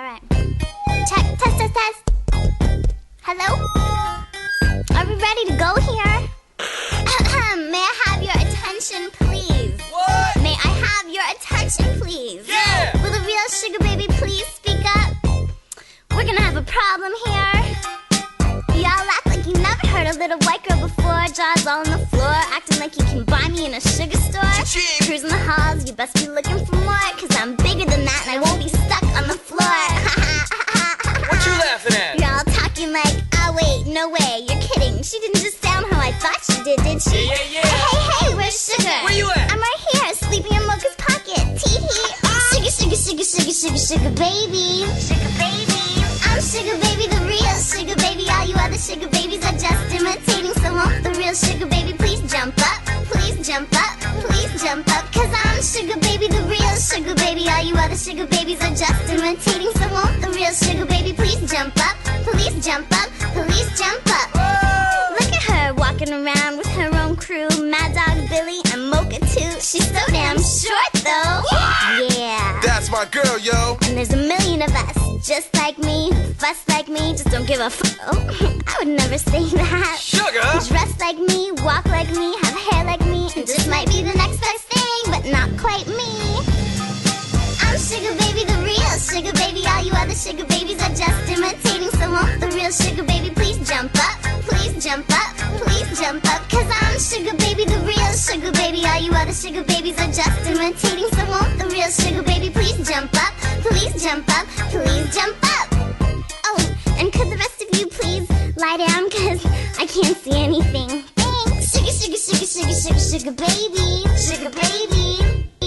Alright. Check, test. Hello? Are we ready to go here? May I have your attention, please? What? May I have your attention, please? Yeah! Will the real sugar baby please speak up? We're gonna have a problem here. Y'all act like you never heard a little white girl before. Jaws all on the floor, acting like you can buy me in a sugar store. Cha-ching! Cruising the halls, you best be looking for more, cause I'm bigger than that and I won't be stuck on the floor. What you laughing at? You're all talking like, oh wait, no way, you're kidding. She didn't just sound how I thought she did she? Yeah. Hey, where's Sugar? Where you at? I'm right here, sleeping in Mocha's pocket. Tee-hee. Sugar baby. Sugar baby. I'm Sugar baby, the real Sugar baby. All you other sugar babies are just imitating. So won't the real Sugar baby please jump up? Please jump up, please jump up. Cause I'm Sugar baby, the real Sugar baby. All you other sugar babies are just imitating. So won't the real Sugar baby please jump up? Please jump up, please jump up. Look at her walking around with her own crew. Mad Dog Billy and Mocha too. She's so damn short though. Yeah. That's my girl, yo. And there's a million of us, just like me, fuss like me, just don't give a f. I would never say that. Sugar! Dress like me, walk like me, have hair like me, and just might be the next best thing, but not quite me. I'm Sugar baby, the real Sugar baby. All you other sugar babies are just imitating. So won't the real Sugar baby please jump up? Please jump up, please jump up. Cause I'm Sugar baby, the real Sugar baby. All you other sugar babies are just imitating. So won't the real Sugar baby please jump up? Please jump up, please jump up. Oh, and could the rest of you please lie down? Cause I can't see anything. Thanks. Sugar baby.